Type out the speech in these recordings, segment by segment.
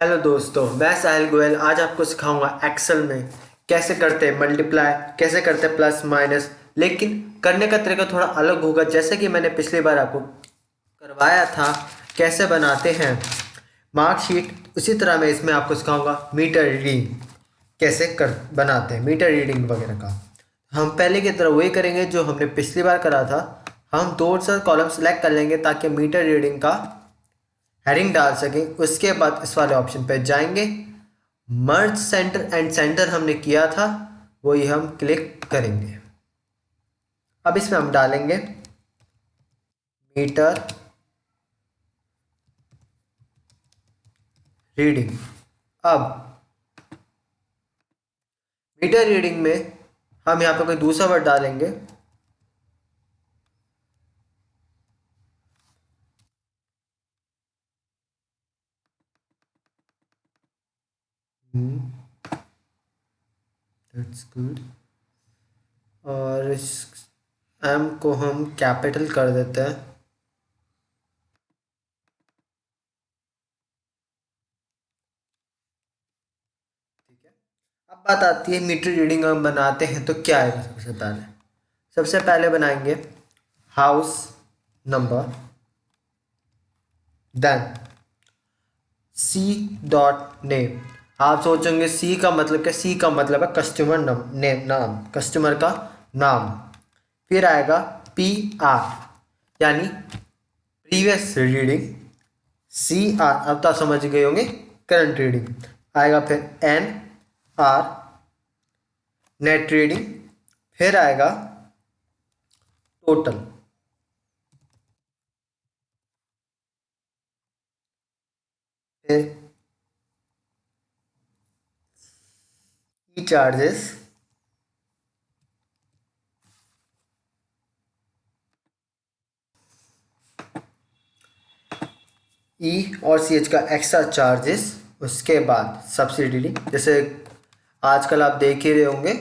Hello दोस्तों, मैं साहिल गोयल आज आपको सिखाऊंगा एक्सेल में कैसे करते हैं मल्टीप्लाई, कैसे करते हैं प्लस माइनस। लेकिन करने का तरीका थोड़ा अलग होगा, जैसे कि मैंने पिछली बार आपको करवाया था कैसे बनाते हैं मार्कशीट। उसी तरह मैं इसमें आपको सिखाऊंगा मीटर रीडिंग कैसे कर बनाते हैं, मीटर रीडिंग वगैरह का। हम पहले की तरह वही करेंगे जो हमने पिछली बार करा था। हम दो चार कॉलम सेलेक्ट कर लेंगे ताकि मीटर रीडिंग का हेडिंग डाल सकें। उसके बाद इस वाले ऑप्शन पे जाएंगे, मर्ज सेंटर एंड सेंटर हमने किया था वही हम क्लिक करेंगे। अब इसमें हम डालेंगे मीटर रीडिंग। अब मीटर रीडिंग में हम यहाँ पे कोई दूसरा वर्ड डालेंगे। That's good. और इस एम को हम कैपिटल कर देते हैं। ठीक है। अब बात आती है मीटर रीडिंग हम बनाते हैं तो क्या है। सबसे पहले बनाएंगे house number, then C dot name. आप सोचेंगे सी का मतलब क्या, सी का मतलब है कस्टमर नेम, नाम, कस्टमर का नाम। फिर आएगा पी आर यानी प्रीवियस रीडिंग। सी आर अब तो आप समझ गए होंगे, करंट रीडिंग आएगा। फिर एन आर नेट रीडिंग। फिर आएगा टोटल। फिर ई चार्जेस। ई और सी एच का एक्स्ट्रा चार्जेस। उसके बाद सब्सिडी, जैसे आजकल आप देख ही रहे होंगे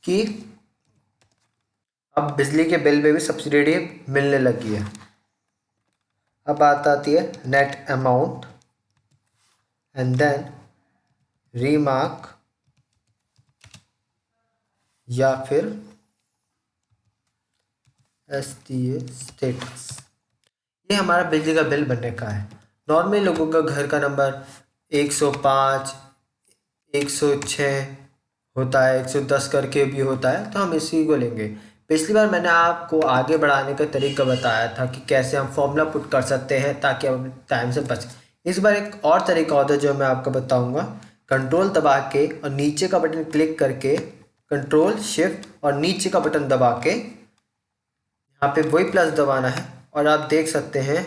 कि अब बिजली के बिल में भी सब्सिडी मिलने लगी है। अब बात आती है net amount and then remark या फिर एस टी ए स्टेटस। ये हमारा बिजली का बिल बनने का है। नॉर्मली लोगों का घर का नंबर 105, 106 होता है, 110 करके भी होता है, तो हम इसी को लेंगे। पिछली बार मैंने आपको आगे बढ़ाने का तरीका बताया था कि कैसे हम फॉर्मूला पुट कर सकते हैं ताकि हम टाइम से बच। इस बार एक और तरीका होता है जो मैं आपको बताऊंगा। कंट्रोल दबा के और नीचे का बटन क्लिक करके, कंट्रोल शिफ्ट और नीचे का बटन दबा के यहाँ पे वही प्लस दबाना है और आप देख सकते हैं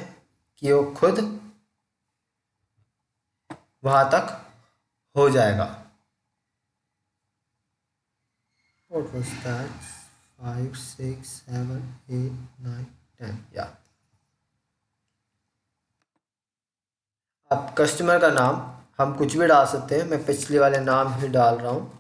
कि वो खुद वहाँ तक हो जाएगा। What was that? 5, 6, 7, 8, 9, 10 या अब कस्टमर का नाम हम कुछ भी डाल सकते हैं। मैं पिछले वाले नाम ही डाल रहा हूँ।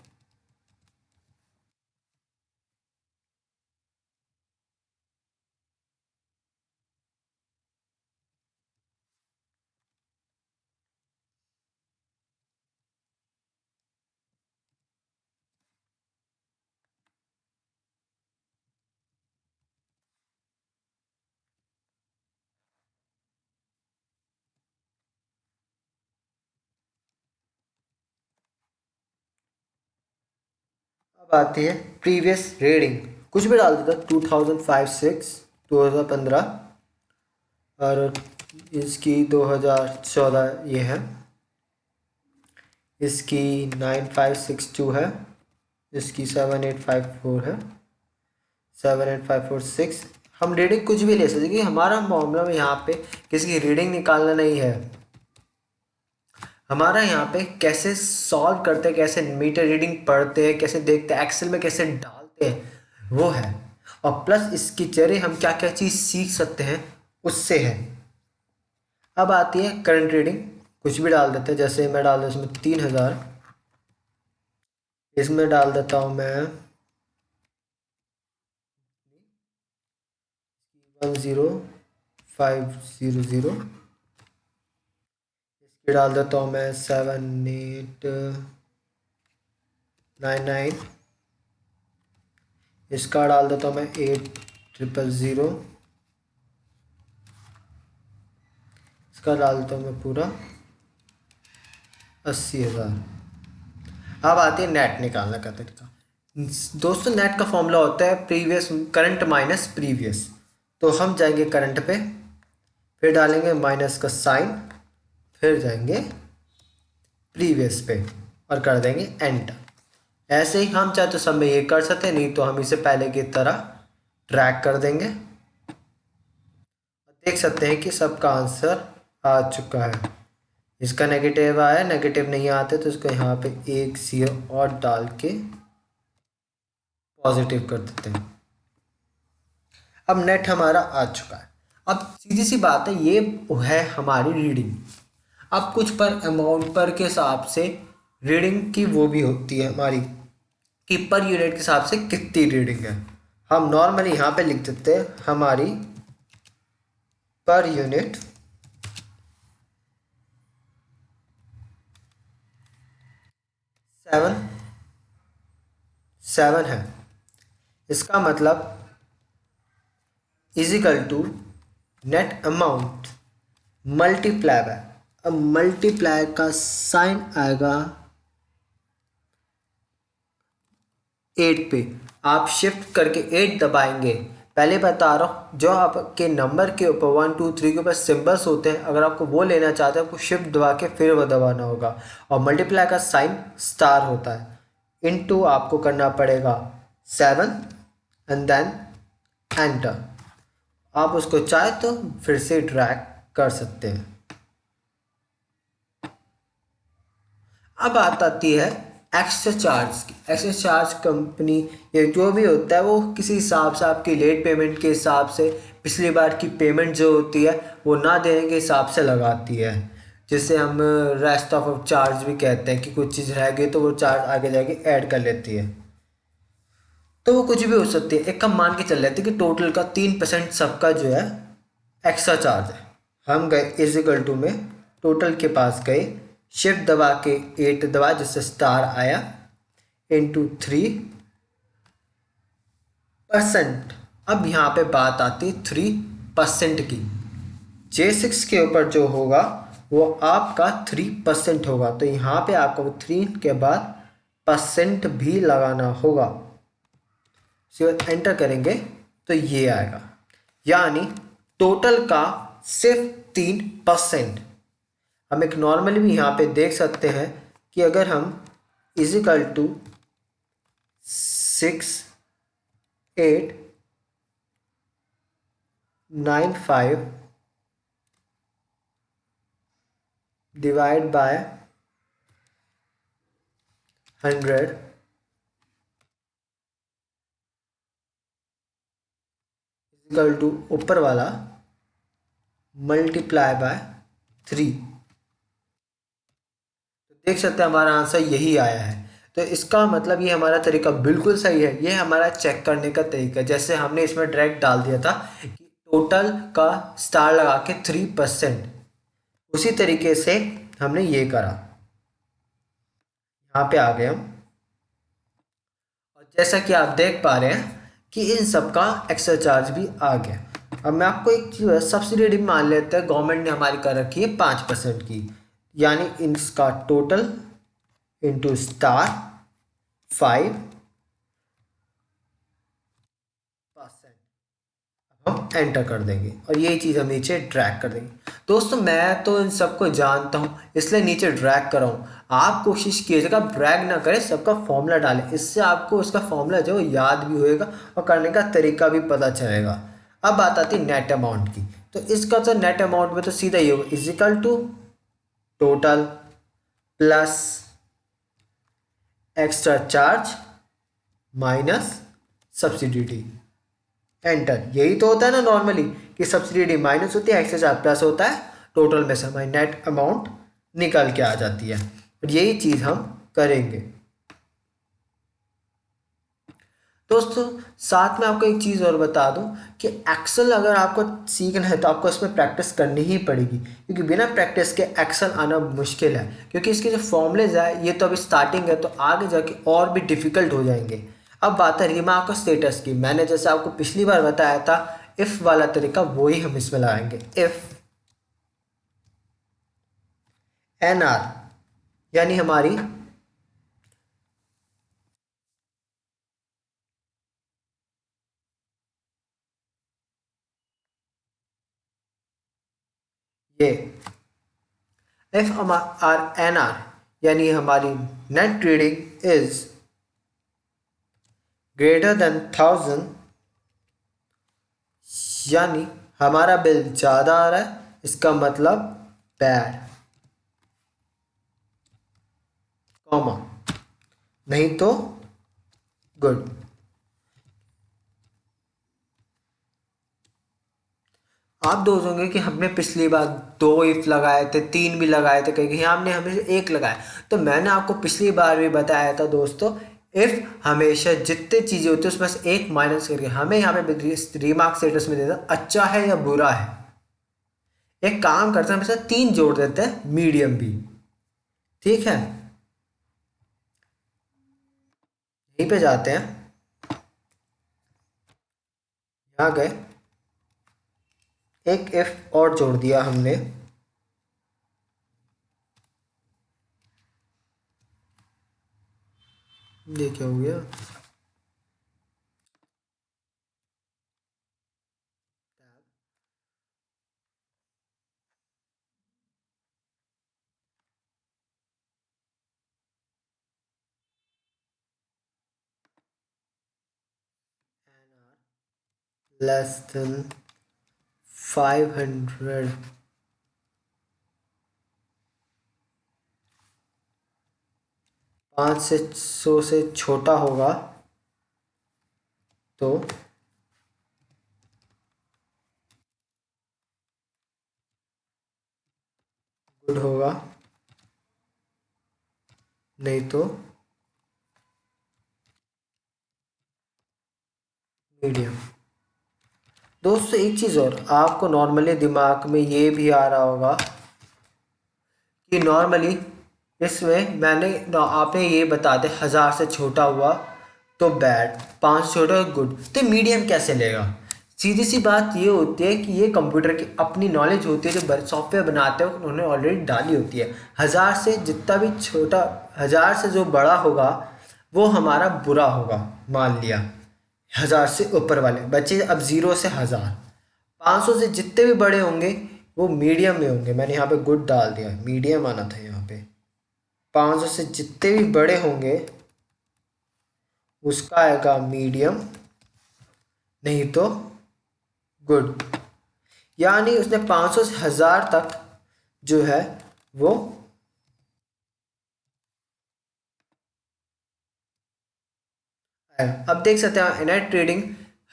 अब आती है प्रीवियस रीडिंग। कुछ भी डाल देता, 2005, 6, 2015 और इसकी 2014 ये है। इसकी 9562 है। इसकी 7854 है। 78546। हम रीडिंग कुछ भी ले सकते हैं क्योंकि हमारा मामला में यहाँ पे किसी की रीडिंग निकालना नहीं है। हमारा यहाँ पे कैसे सॉल्व करते हैं, कैसे मीटर रीडिंग पढ़ते हैं, कैसे देखते हैं, एक्सेल में कैसे डालते हैं, वो है। और प्लस इसके जरिए हम क्या क्या चीज़ सीख सकते हैं उससे है। अब आती है करंट रीडिंग। कुछ भी डाल देते हैं, जैसे मैं डाल दूँ इसमें 3000। इसमें डाल देता हूँ मैं 10500। ये डाल देता हूँ मैं 7899। इसका डाल देता हूँ मैं 8000। इसका डाल देता हूँ मैं पूरा 80,000। अब आती है नेट निकालने का तरीका। दोस्तों नेट का फॉर्मूला होता है प्रीवियस करंट माइनस प्रीवियस। तो हम जाएंगे करंट पे, फिर डालेंगे माइनस का साइन, फिर जाएंगे प्रीवियस पे और कर देंगे एंटर। ऐसे ही हम चाहे तो सब में ये कर सकते हैं, नहीं तो हम इसे पहले की तरह ड्रैग कर देंगे। देख सकते हैं कि सबका आंसर आ चुका है। इसका नेगेटिव आया, नेगेटिव नहीं आते तो इसको यहाँ पे एक जीरो और डाल के पॉजिटिव कर देते हैं। अब नेट हमारा आ चुका है। अब सीधी सी बात है, ये है हमारी रीडिंग। अब कुछ पर अमाउंट पर के हिसाब से रीडिंग की वो भी होती है हमारी, कि पर यूनिट के हिसाब से कितनी रीडिंग है। हम नॉर्मली यहाँ पे लिख देते हैं हमारी पर यूनिट 7 है। इसका मतलब is equal to net amount multiply by, अब मल्टीप्लाई का साइन आएगा 8 पे। आप शिफ्ट करके 8 दबाएंगे। पहले बता रहा हूँ, जो आपके नंबर के ऊपर 1 2 3 के ऊपर सिंबल्स होते हैं, अगर आपको वो लेना चाहते हैं आपको शिफ्ट दबा के फिर वो दबाना होगा। और मल्टीप्लाई का साइन स्टार होता है। इनटू आपको करना पड़ेगा 7 एंड देन एंटर। आप उसको चाहे तो फिर से ड्रैग कर सकते हैं। अब बात आती है एक्स्ट्रा चार्ज की। एक्स्ट्रा चार्ज कंपनी ये जो भी होता है वो किसी हिसाब से आपकी लेट पेमेंट के हिसाब से पिछली बार की पेमेंट जो होती है वो ना देने के हिसाब से लगाती है, जिसे हम रेस्ट ऑफ चार्ज भी कहते हैं, कि कुछ चीज़ रह गई तो वो चार्ज आगे जाके ऐड कर लेती है। तो वो कुछ भी हो सकती है। एक हम मान के चल लेते हैं कि टोटल का 3% सबका जो है एक्स्ट्रा चार्ज है। हम गए इजिकल टू में टोटल के पास गए, शिफ्ट दबा के 8 दबा जिससे स्टार आया, इंटू 3%। अब यहाँ पे बात आती 3% की। J6 के ऊपर जो होगा वो आपका 3% होगा, तो यहाँ पे आपको 3 के बाद परसेंट भी लगाना होगा। एंटर करेंगे तो ये आएगा, यानी टोटल का सिर्फ 3%। हम एक नॉर्मली भी यहाँ पे देख सकते हैं कि अगर हम is equal to 6895 divide by 100 is equal to ऊपर वाला मल्टीप्लाई बाय 3, तो देख सकते हैं हमारा आंसर यही आया है। तो इसका मतलब ये हमारा तरीका बिल्कुल सही है। ये हमारा चेक करने का तरीका, जैसे हमने इसमें डायरेक्ट डाल दिया था कि टोटल का स्टार लगा के 3%, उसी तरीके से हमने ये करा। यहाँ पे आ गए हम, और जैसा कि आप देख पा रहे हैं कि इन सब का एक्स्ट्रा चार्ज भी आ गया। अब मैं आपको एक चीज़ सब्सिडी मान लेते हैं, गवर्नमेंट ने हमारी कर रखी है 5% की, यानी इसका टोटल इंटू स्टार 5%। हम एंटर कर देंगे और ये चीज़ हम नीचे ड्रैग कर देंगे। दोस्तों मैं तो इन सबको जानता हूँ इसलिए नीचे ड्रैग कर रहा हूँ। आप कोशिश कीजिएगा ड्रैग ना करें, सबका फॉर्मूला डालें, इससे आपको उसका फॉर्मूला जो याद भी होएगा और करने का तरीका भी पता चलेगा। अब बात आती है नेट अमाउंट की। तो इसका तो नेट अमाउंट में तो सीधा ही होगा, is equal to total plus extra charge minus subsidy. Enter. यही तो होता है ना नॉर्मली, कि सब्सिडी माइनस होती है, एक्स्ट्रा चार्ज प्लस होता है, टोटल में से हमारी नेट अमाउंट निकल के आ जाती है। और यही चीज़ हम करेंगे। दोस्तों साथ में आपको एक चीज़ और बता दूं कि एक्सेल अगर आपको सीखना है तो आपको इसमें प्रैक्टिस करनी ही पड़ेगी, क्योंकि बिना प्रैक्टिस के एक्सेल आना मुश्किल है, क्योंकि इसके जो फॉर्मूलेज है ये तो अभी स्टार्टिंग है, तो आगे जाके और भी डिफ़िकल्ट हो जाएंगे। अब बात है रिमार्क और स्टेटस की। मैंने जैसे आपको पिछली बार बताया था इफ़ वाला तरीका, वही हम इसमें लगाएंगे। इफ़ एन आर यानी हमारी ये इफ आर एन आर यानी हमारी net reading is greater than 1000, यानी हमारा बिल ज़्यादा आ रहा है, इसका मतलब बैड, कॉमा, नहीं तो गुड। आप दोस्तों कि हमने पिछली बार दो इफ लगाए थे, तीन भी लगाए थे, कहीं कहीं हमने हमेशा एक लगाया। तो मैंने आपको पिछली बार भी बताया था दोस्तों, इफ हमेशा जितने चीज़ें होती है उसमें से एक माइनस करके हमें यहाँ पे रिमार्क स्टेटस में देता अच्छा है या बुरा है। एक काम करते हैं, हमेशा तीन जोड़ देते हैं, मीडियम भी, ठीक है। यहीं पे जाते हैं, यहाँ गए, एक इफ और जोड़ दिया हमने, ये क्या हो गया, लेस देन 500, 500 से छोटा होगा तो गुड होगा, नहीं तो मीडियम। दोस्तों एक चीज़ और, आपको नॉर्मली दिमाग में ये भी आ रहा होगा कि नॉर्मली इसमें आपने ये बता दे 1000 से छोटा हुआ तो बैड, 5 से छोटा गुड, तो मीडियम कैसे लेगा। सीधी सी बात ये होती है कि ये कंप्यूटर की अपनी नॉलेज होती है, जो सॉफ्टवेयर बनाते हैं उन्होंने ऑलरेडी डाली होती है। 1000 से जितना भी छोटा, 1000 से जो बड़ा होगा वो हमारा बुरा होगा, मान लिया। 1000 से ऊपर वाले बच्चे, अब 0 से 1000, 500 से जितने भी बड़े होंगे वो मीडियम में होंगे। मैंने यहाँ पे गुड डाल दिया, मीडियम आना था यहाँ पे। 500 से जितने भी बड़े होंगे उसका आएगा मीडियम, नहीं तो गुड। यानी उसने 500 से 1000 तक जो है वो आएगा। अब देख सकते हैं नेट ट्रेडिंग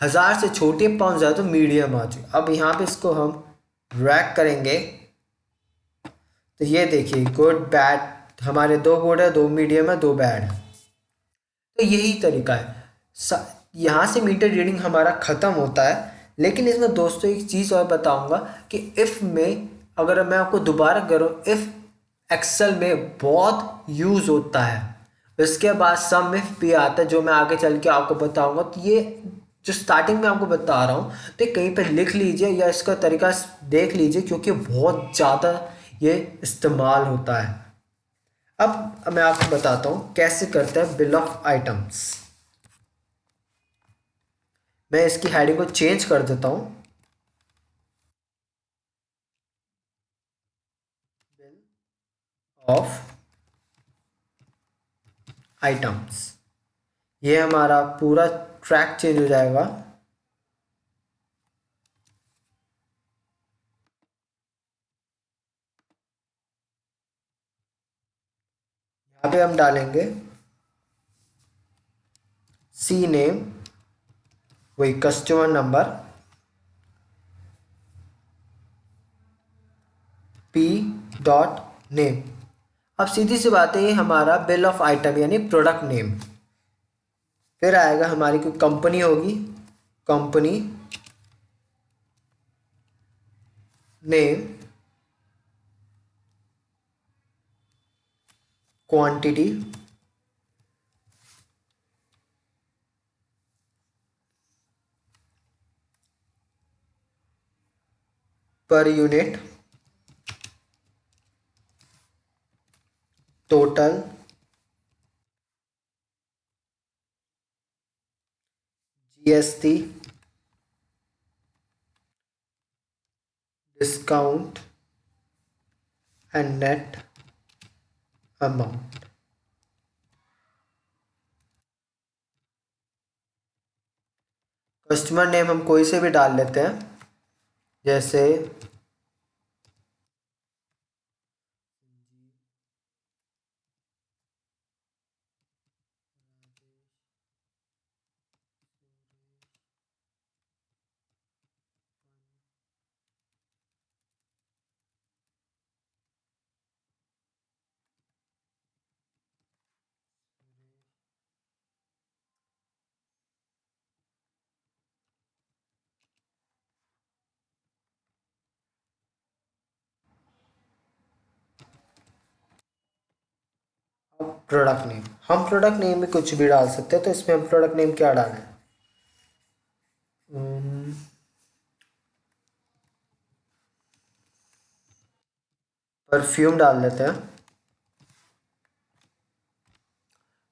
1000 से छोटी है, 5 ज़्यादा तो मीडियम आ चुकी। अब यहाँ पे इसको हम रैक करेंगे तो ये देखिए गुड बैड, हमारे दो गुड है, दो मीडियम है, दो बैड है। तो यही तरीका है। यहाँ से मीटर रीडिंग हमारा ख़त्म होता है। लेकिन इसमें दोस्तों एक चीज़ और बताऊंगा कि इफ़ में, अगर मैं आपको दोबारा करूँ, इफ़ एक्सेल में बहुत यूज़ होता है। इसके बाद सम इफ भी आता है, जो मैं आगे चल के आपको बताऊंगा। तो ये जो स्टार्टिंग में आपको बता रहा हूँ तो कहीं पर लिख लीजिए या इसका तरीका देख लीजिए, क्योंकि बहुत ज़्यादा ये इस्तेमाल होता है। अब मैं आपको बताता हूँ कैसे करते हैं बिल ऑफ आइटम्स। मैं इसकी हेडिंग को चेंज कर देता हूँ, बिल ऑफ आइटम्स। ये हमारा पूरा ट्रैक चेंज हो जाएगा। यहाँ पे हम डालेंगे सी नेम, वही customer number, P dot name. अब सीधी सी बात है, ये हमारा बिल ऑफ आइटम यानी प्रोडक्ट नेम। फिर आएगा हमारी कोई कंपनी होगी, company name, quantity, per unit, total, GST, discount and net amount. Customer name हम कोई से भी डाल लेते हैं, जैसे प्रोडक्ट नेम, हम प्रोडक्ट नेम में कुछ भी डाल सकते हैं। तो इसमें हम प्रोडक्ट नेम क्या डालें, परफ्यूम डाल देते हैं।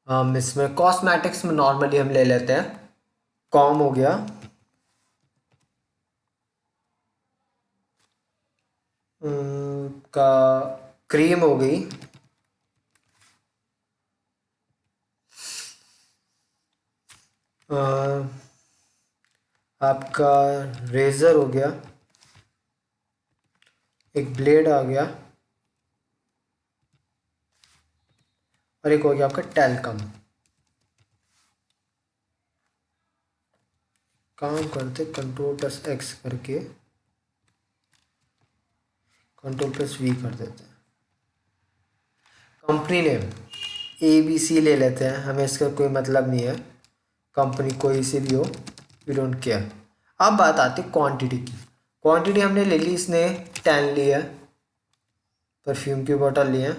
हम इसमें कॉस्मेटिक्स में नॉर्मली हम ले लेते हैं, कॉम हो गया, का क्रीम हो गई, अ, आपका रेज़र हो गया, एक ब्लेड आ गया, और एक हो गया आपका टेल्कम। काम करते कंट्रोल प्लस एक्स करके, कंट्रोल प्लस वी कर देते हैं। Company name A B C ले लेते हैं, हमें इसका कोई मतलब नहीं है, कंपनी कोई सी भी हो, वी डोंट केयर। अब बात आती है क्वांटिटी की। क्वांटिटी हमने ले ली, इसने 10 ली है, परफ्यूम की बोतल ली है।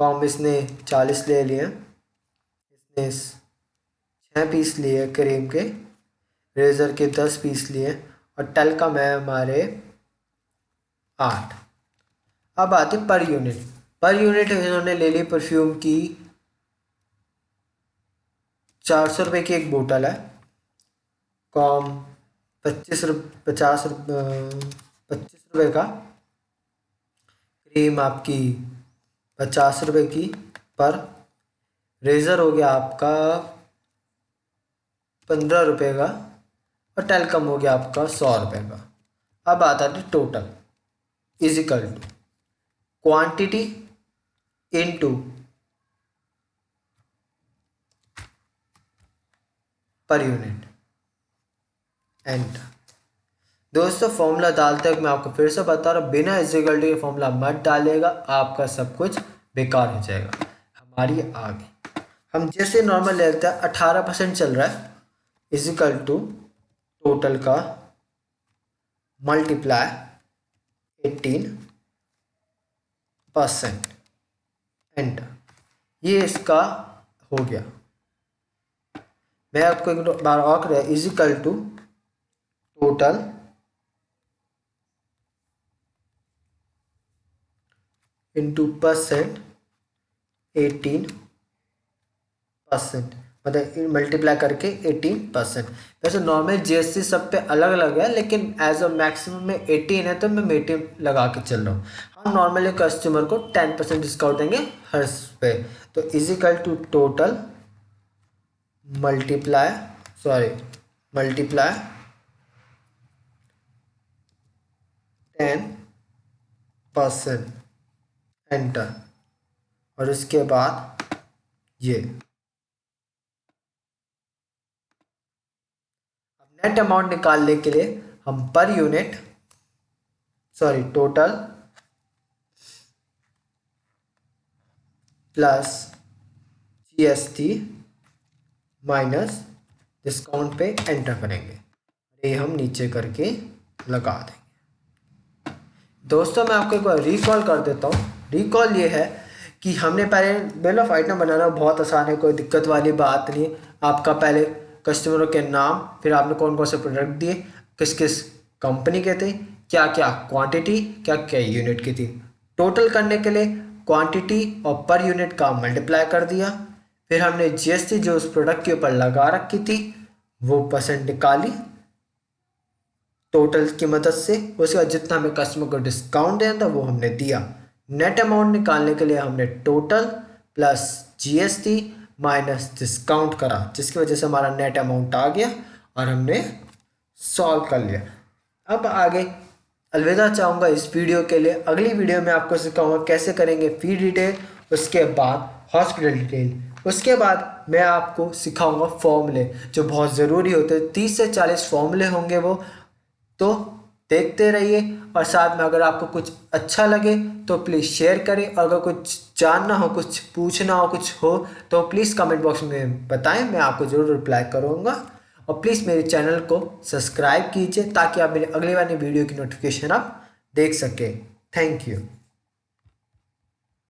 कॉम इसने 40 ले लिए, इसने 6 पीस लिए क्रीम के, रेज़र के 10 पीस लिए, और टेल्कम है हमारे 8। अब आते पर यूनिट। पर यूनिट इन्होंने ले ली परफ्यूम की 400 रुपये की एक बोतल है, कॉम 25 का, क्रीम आपकी 50 रुपये की पर, रेज़र हो गया आपका 15 रुपये का, और टेल्कम हो गया आपका 100 रुपये का। अब आता है total is equal to quantity into per unit, enter. दोस्तों फॉर्मूला डालते वक्त मैं आपको फिर से बता रहा हूँ, बिना इजिकल टू ये फॉर्मूला मत डालेगा, आपका सब कुछ बेकार हो जाएगा। हमारी आगे हम जैसे नॉर्मल लेते हैं, 18% चल रहा है, इजिकल टू टोटल का मल्टीप्लाई 18%, एंटर। ये इसका हो गया। मैं आपको एक बार और कर, is equal to total into percent 18%, मतलब मल्टीप्लाई करके 18%। वैसे नॉर्मल जीएसटी सब पे अलग अलग है, लेकिन एज अ मैक्सिमम में 18 है, तो मैं 18 लगा के चल रहा हूँ। हम नॉर्मली कस्टमर को 10% डिस्काउंट देंगे हर पे। तो is equal to total multiply, sorry, multiply 10%, enter. और उसके बाद ये नेट अमाउंट निकालने के लिए हम per unit, sorry, total plus GST minus discount पे एंटर करेंगे। ये हम नीचे करके लगा देंगे। दोस्तों मैं आपको एक बार रिकॉल कर देता हूँ। रिकॉल ये है कि हमने पहले बिल ऑफ आइटम बनाना बहुत आसान है, कोई दिक्कत वाली बात नहीं। आपका पहले कस्टमरों के नाम, फिर आपने कौन कौन से प्रोडक्ट दिए, किस किस कंपनी के थे, क्या क्या क्वांटिटी, क्या क्या यूनिट की थी। टोटल करने के लिए क्वांटिटी और पर यूनिट का मल्टीप्लाई कर दिया। फिर हमने जीएसटी जो उस प्रोडक्ट के ऊपर लगा रखी थी वो परसेंट निकाली टोटल की मदद से। उसके बाद जितना हमें कस्टमर को डिस्काउंट देना था वो हमने दिया। नेट अमाउंट निकालने के लिए हमने total plus GST minus discount करा, जिसकी वजह से हमारा नेट अमाउंट आ गया और हमने सॉल्व कर लिया। अब आगे अलविदा चाहूँगा इस वीडियो के लिए। अगली वीडियो में आपको सिखाऊंगा कैसे करेंगे फी डिटेल, उसके बाद हॉस्पिटल डिटेल, उसके बाद मैं आपको सिखाऊंगा फॉर्मूले जो बहुत ज़रूरी होते हैं। 30 से 40 फॉर्मूले होंगे वो, तो देखते रहिए। और साथ में अगर आपको कुछ अच्छा लगे तो प्लीज़ शेयर करें, और अगर कुछ जानना हो, कुछ पूछना हो, कुछ हो तो प्लीज़ कमेंट बॉक्स में बताएं, मैं आपको ज़रूर रिप्लाई करूँगा। और प्लीज़ मेरे चैनल को सब्सक्राइब कीजिए ताकि आप मेरे अगले वाली वीडियो की नोटिफिकेशन आप देख सकें। Thank you.